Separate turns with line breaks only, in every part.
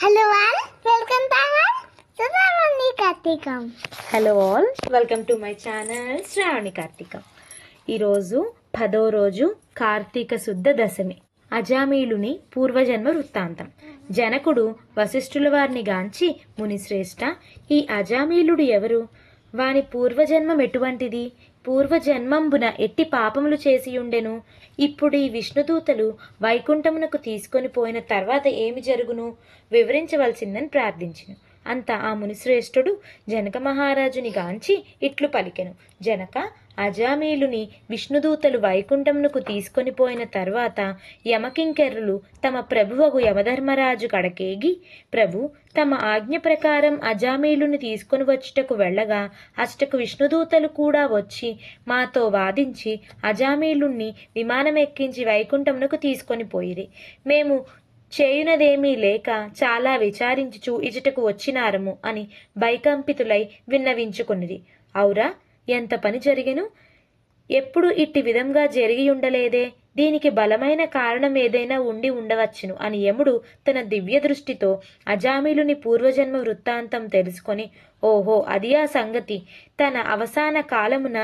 Hello all, welcome back to Shravani Kartikam.
Hello all, welcome to my channel Shravani Kartikam. ఈరోజు 10వ రోజు కార్తీక శుద్ధ దశమి. అజామీలుని పూర్వజన్మ వృత్తాంతం. జనకుడు వశిష్ఠుల వారిని గాంచి, మునిశ్రేష్ఠ, ఈ అజామీలుడు ఎవరు? వాని పూర్వజన్మం ఎటువంటిది? పూర్వజన్మంబున ఎట్టి పాపములు చేసియుండెను? ఇప్పుడు ఈ విష్ణుదూతలు వైకుంఠమునకు తీసుకొని పోయిన తర్వాత ఏమి జరుగును? వివరించవలసిందని ప్రార్థించెను. అంత ఆ మునిశ్రేష్ఠుడు జనక మహారాజుని గాంచి ఇట్లు పలికెను. జనక, అజామీలుని విష్ణుదూతలు వైకుంఠమునకు తీసుకొని పోయిన తర్వాత యమకింకరులు తమ ప్రభువగు యమధర్మరాజు కడకేగి, ప్రభు, తమ ఆజ్ఞ ప్రకారం అజామీలుని తీసుకొని వచ్చుటకు వెళ్ళగా అచ్చటకు విష్ణుదూతలు కూడా వచ్చి మాతో వాదించి అజామీలుణ్ణి విమానం ఎక్కించి వైకుంఠమునకు తీసుకొని పోయిరి. మేము చేయునదేమీ లేక చాలా విచారించుచు ఇచటకు వచ్చినారము అని భయకంపితులై విన్నవించుకొనిరి. ఔరా, ఎంత పని జరిగెను! ఎప్పుడు ఇట్టి విధంగా జరిగి ఉండలేదే. దీనికి బలమైన కారణం ఏదైనా ఉండి ఉండవచ్చును అని యముడు తన దివ్య దృష్టితో అజామీలుని పూర్వజన్మ వృత్తాంతం తెలుసుకొని, ఓహో, అది ఆ సంగతి. తన అవసాన కాలమున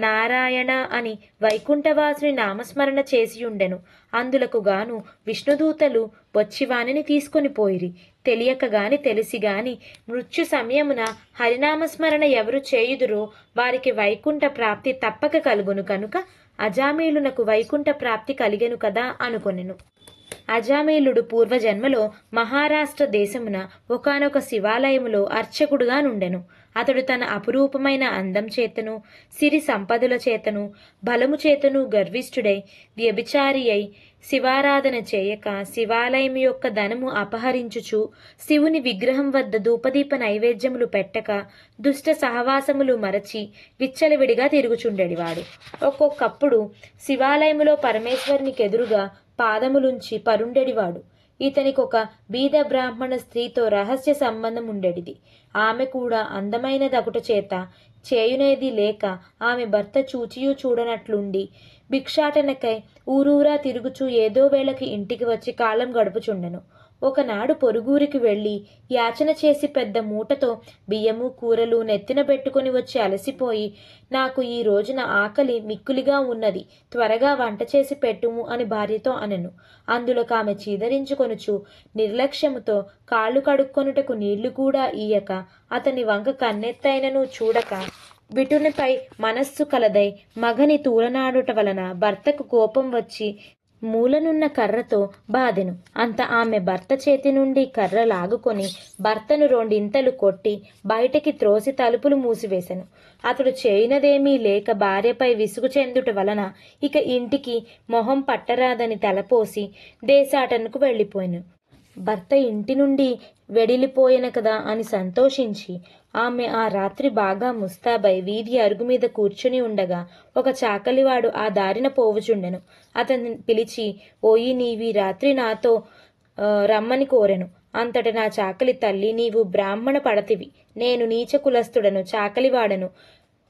నారాయణ అని వైకుంఠవాసుని నామస్మరణ చేసియుండెను. అందులకు గాను విష్ణుదూతలు వచ్చి వానిని తీసుకొని పోయిరి. తెలియక గాని తెలిసి గాని మృత్యు సమయమున హరినామస్మరణ ఎవరు చేయుదురో వారికి వైకుంఠ ప్రాప్తి తప్పక కలుగును కనుక అజామీలునకు వైకుంఠ ప్రాప్తి కలిగెను కదా అనుకొనెను. అజామీలుడు పూర్వజన్మలో మహారాష్ట్ర దేశమున ఒకానొక శివాలయములో అర్చకుడుగా నుండెను. అతడు తన అపురూపమైన అందం చేతను, సిరి సంపదల చేతను, బలము చేతను గర్విష్ఠుడై వ్యభిచారి అయి శివారాధన చేయక శివాలయం యొక్క ధనము అపహరించుచు శివుని విగ్రహం వద్ద ధూపదీప నైవేద్యములు పెట్టక దుష్ట సహవాసములు మరచి విచ్చలవిడిగా తిరుగుచుండెడివాడు. ఒక్కొక్కప్పుడు శివాలయములో పరమేశ్వరునికి ఎదురుగా పాదములుంచి పరుండెడివాడు. ఇతనికొక బీద బ్రాహ్మణ స్త్రీతో రహస్య సంబంధం ఉండేడిది. ఆమె కూడా అందమైనదగుట చేత చేయునేది లేక ఆమె భర్త చూచియూ చూడనట్లుండి భిక్షాటనకై ఊరూరా తిరుగుచూ ఏదో వేళకి ఇంటికి వచ్చి కాలం గడుపుచుండెను. ఒకనాడు పొరుగురికి వెళ్ళి యాచన చేసి పెద్ద మూటతో బియ్యము కూరలు నెత్తిన పెట్టుకుని వచ్చి అలసిపోయి, నాకు ఈ రోజున ఆకలి మిక్కులిగా ఉన్నది, త్వరగా వంట చేసి పెట్టుము అని భార్యతో అనెను. అందులోకి ఆమె చీదరించుకొనుచు నిర్లక్ష్యముతో కాళ్ళు కడుక్కొనుటకు నీళ్లు కూడా ఇయ్యక అతని వంక కన్నెత్తైనను చూడక విటునిపై మనస్సు కలదై మగని తూలనాడుట వలన భర్తకు కోపం వచ్చి మూలనున్న కర్రతో బాధెను. అంత ఆమె భర్త చేతి నుండి కర్ర లాగుకొని భర్తను రెండింతలు కొట్టి బయటికి త్రోసి తలుపులు మూసివేశెను. అతడు చేయినదేమీ లేక భార్యపై విసుగు చెందుట వలన ఇక ఇంటికి మొహం పట్టరాదని తలపోసి దేశాటనకు వెళ్ళిపోయాను. భర్త ఇంటి నుండి వెడిలిపోయెను కదా అని సంతోషించి ఆమె ఆ రాత్రి బాగా ముస్తాబై వీధి అరుగు మీద కూర్చుని ఉండగా ఒక చాకలివాడు ఆ దారిన పోవుచుండెను. అతన్ని పిలిచి, ఓయి, నీవి రాత్రి నాతో రమ్మని కోరెను. అంతట నా చాకలి తల్లి, నీవు బ్రాహ్మణ పడతివి, నేను నీచ కులస్తుడను, చాకలివాడను.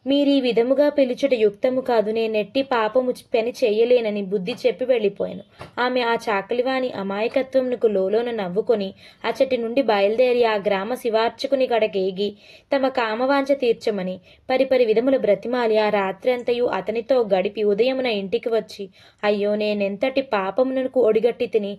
మీరీ విధముగా పిలుచుట యుక్తము కాదు, నేనెట్టి పాపము పని చెయ్యలేనని బుద్ధి చెప్పి వెళ్ళిపోయాను. ఆమె ఆ చాకలివాని అమాయకత్వమునకు లోలోన నవ్వుకొని అచ్చటి నుండి బయలుదేరి ఆ గ్రామ శివార్చకుని కడకేగి తమ కామవాంఛ తీర్చమని పరిపరి విధముల బ్రతిమాలి ఆ రాత్రి అంతయు అతనితో గడిపి ఉదయమున ఇంటికి వచ్చి, అయ్యో, నేనెంతటి పాపమునకు ఒడిగట్టి తిని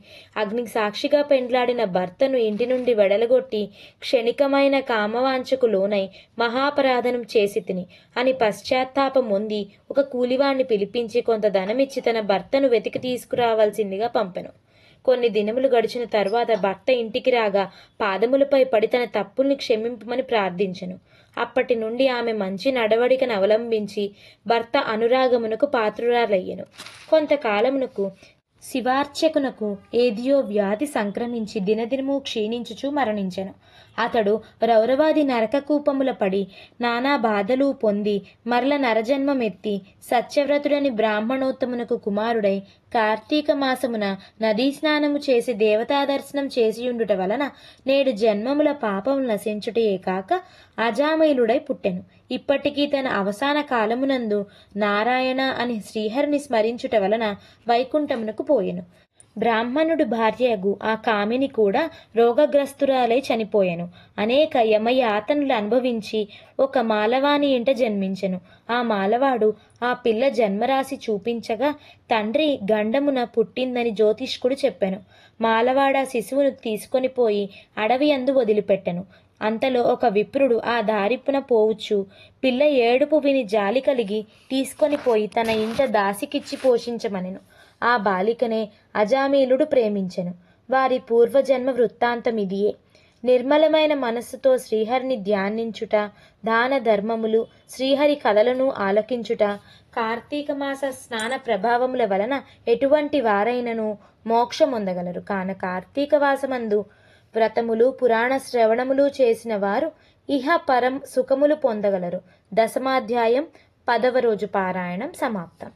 అగ్నికి సాక్షిగా పెండ్లాడిన భర్తను ఇంటి నుండి వెడలగొట్టి క్షణికమైన కామవాంఛకు లోనై మహాపరాధనం చేసి తిని అని పశ్చాత్తాపం పొంది ఒక కూలివాణ్ణి పిలిపించి కొంత ధనమిచ్చి తన భర్తను వెతికి తీసుకురావాల్సిందిగా పంపెను. కొన్ని దినములు గడిచిన తర్వాత భర్త ఇంటికి రాగా పాదములపై పడి తన తప్పుల్ని క్షమింపమని ప్రార్థించెను. అప్పటి నుండి ఆమె మంచి నడవడికను అవలంబించి భర్త అనురాగమునకు పాత్రురాలయ్యెను. కొంతకాలమునకు శివార్చకునకు ఏదియో వ్యాధి సంక్రమించి దినదినము క్షీణించుచూ మరణించెను. అతడు రౌరవాది నరకకూపముల పడి నానా బాధలు పొంది మరల నరజన్మమెత్తి సత్యవ్రతుడని బ్రాహ్మణోత్తమునకు కుమారుడై కార్తీక మాసమున నదీ స్నానము చేసి దేవతా దర్శనం చేసియుండుట వలన నేడు జన్మముల పాపములు నశించుటయే కాక అజామీలుడై పుట్టెను. ఇప్పటికీ తన అవసాన కాలమునందు నారాయణ అని శ్రీహరిని స్మరించుట వలన వైకుంఠమునకు పోయెను. బ్రాహ్మణుడు భార్యగు ఆ కామిని కూడా రోగగ్రస్తురాలై చనిపోయెను. అనేక యమయాతనలు అనుభవించి ఒక మాలవాని ఇంట జన్మించెను. ఆ మాలవాడు ఆ పిల్ల జన్మరాశి చూపించగా తండ్రి గండమున పుట్టిందని జ్యోతిష్కుడు చెప్పెను. మాలవాడ శిశువును తీసుకొని పోయి అడవి అందు వదిలిపెట్టెను. అంతలో ఒక విప్రుడు ఆ దారిపున పోవచ్చు పిల్ల ఏడుపు విని జాలి కలిగి తీసుకొని పోయి తన ఇంట దాసికిచ్చి పోషించమనెను. ఆ బాలికనే అజామీలుడు ప్రేమించెను. వారి పూర్వజన్మ వృత్తాంతమిదియే. నిర్మలమైన మనస్సుతో శ్రీహరిని ధ్యానించుట, దాన ధర్మములు, శ్రీహరి కథలను ఆలకించుట, కార్తీక మాస స్నాన ప్రభావముల వలన ఎటువంటి వారైనను మోక్షమొందగలరు. కాన కార్తీక వాసమందు వ్రతములు పురాణ శ్రవణములు చేసిన వారు ఇహ పరం సుఖములు పొందగలరు. దశమాధ్యాయం 10వ రోజు పారాయణం సమాప్తం.